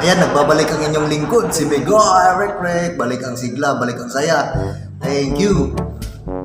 Ayan, nagbabalik ang inyong lingkod, si Mego Eric Rek. Balik ang sigla, balik ang saya. Thank you.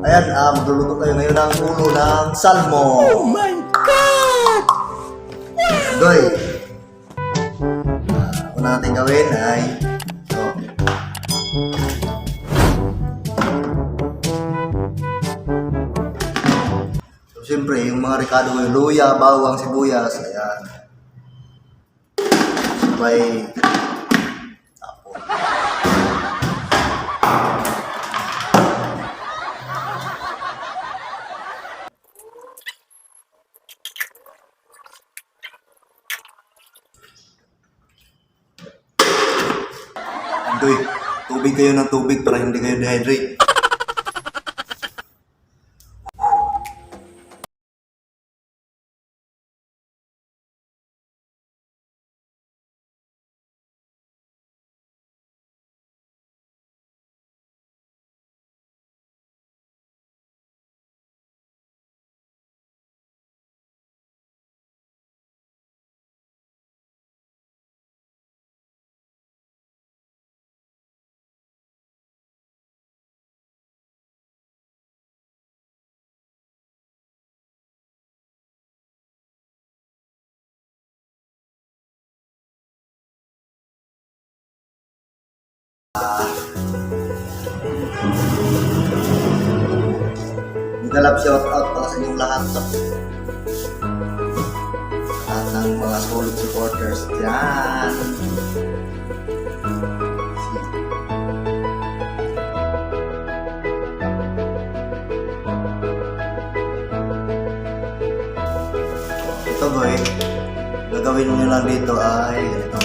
Ayan, magluluto tayo ngayon ng ulo ng salmon. Oh my God! Doy. Una natin gawin ay ito. So, siyempre, yung mga rekado ko, yung luya, bawang, sibuyas, ayan. Sabay tapon. Doy, tubig kayo ng tubig para hindi kayo dehydrate. Galap shout out para sa inyong lahat. Lahat ng mga solid supporters dyan. Ito boy, gagawin nyo lang dito ay ganito.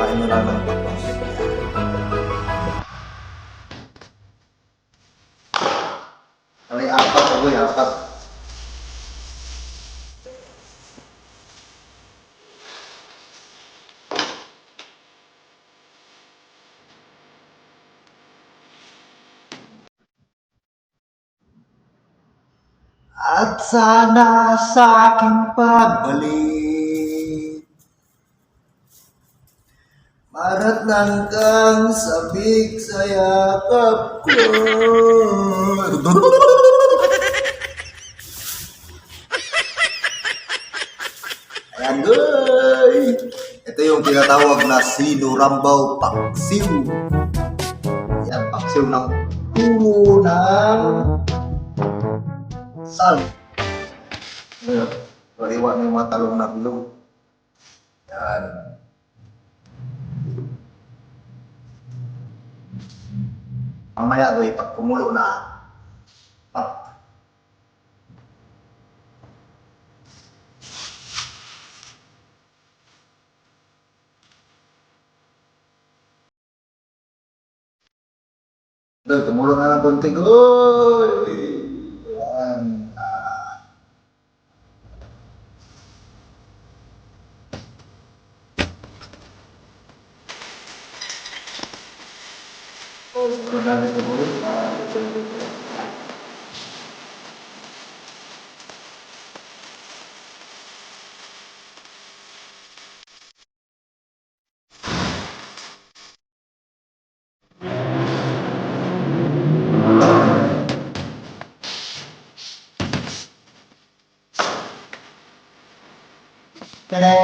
Kain nyo lang ng tapos. Ay, apat ako boy, apat. At sana sa aking pagbalik maratnan kang sabik sa yakap ko. Ayan guys! Ito yung tinatawag na sinurambaw paksiw. Yan, paksiw ng ulo ng sal. Ngayon, pariwa ng mga talong na bilog. Yan. Mamaya doy, pag kumulo na, doy, kumulo na ng konti. Uy! Yan. Ta-da!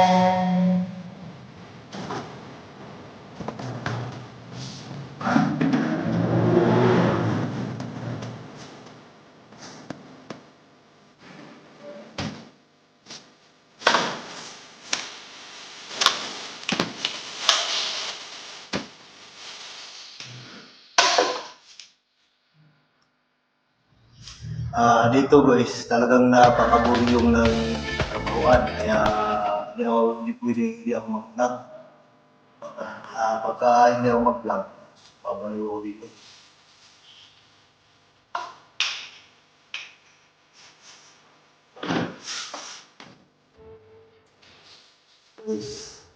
Dito guys, talagang napakaburyong ng trabahoan. Kaya hindi pwede hindi ako mag-vlog. Pagka hindi ako mag-vlog, pabaliw ako dito.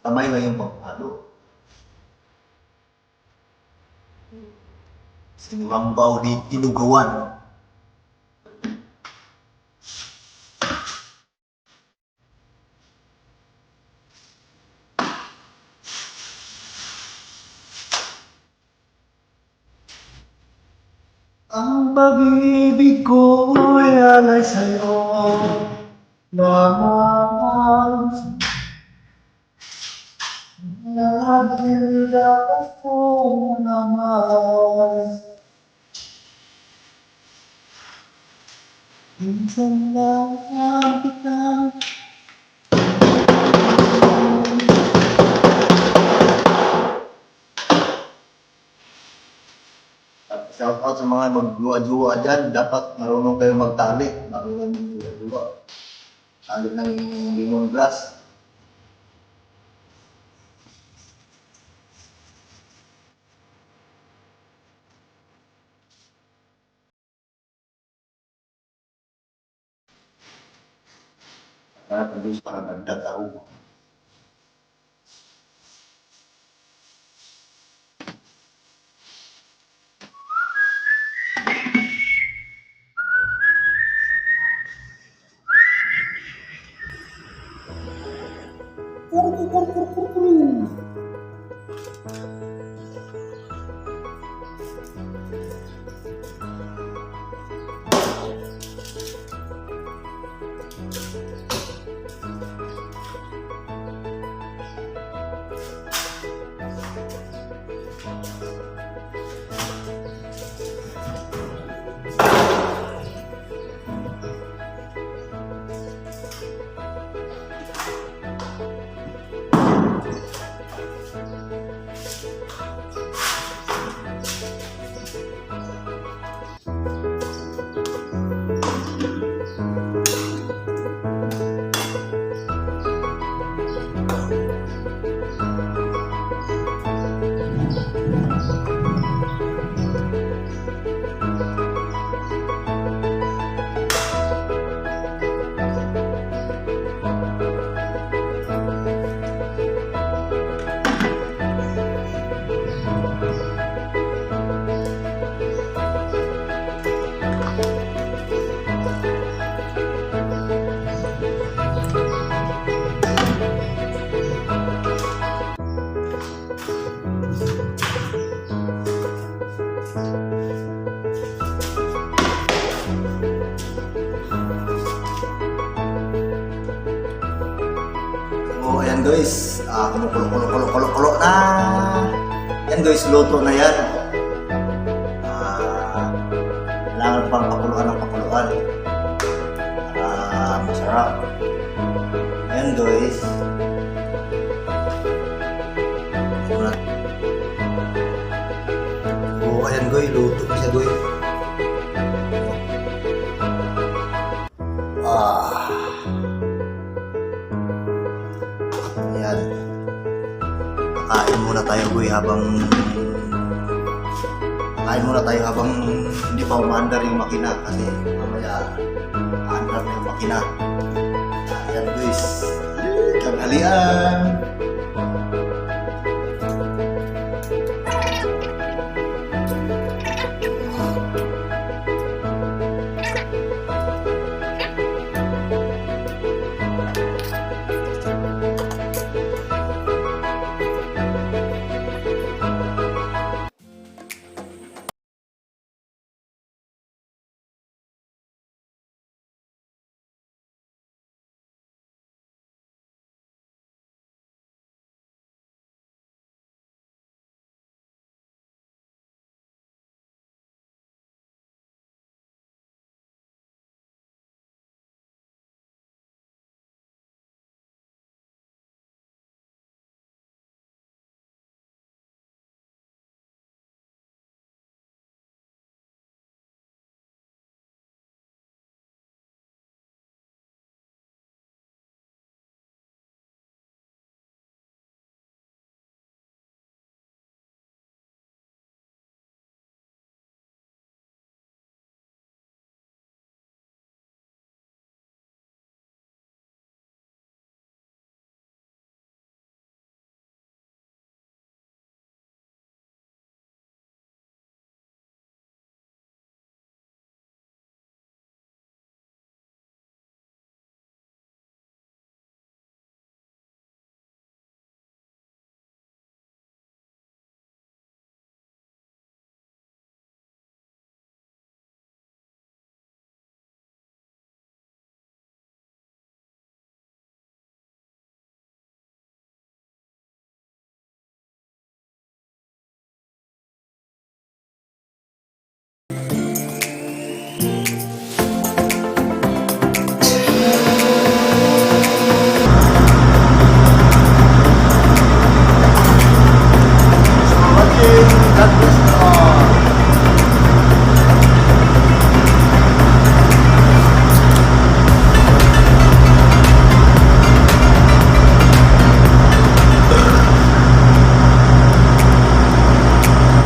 Tamay na yung pag-ano. Sinulambaw di inugawan. pag-ibig ko ay sa'yo naman. Dahil ako naman. Minsan lang kita. Shout out sa mga magduwa-duwa dyan. Dapat marunong kayo magtali. Marunong magduwa-duwa. Tali ng lemongrass. Para produce para nagdataw. So, ayan guys, kumukulo na. Yan guys, luto na yan. Kailangan pang pakuluan ng pakuluan. Masarap. Ayan guys. So, ayan guys, luto na siya guys. Ayan. Kain muna tayo habang hindi pa umaandar yung makina kasi mamaya aandar na yung makina. Ayan guys. Tanghalian.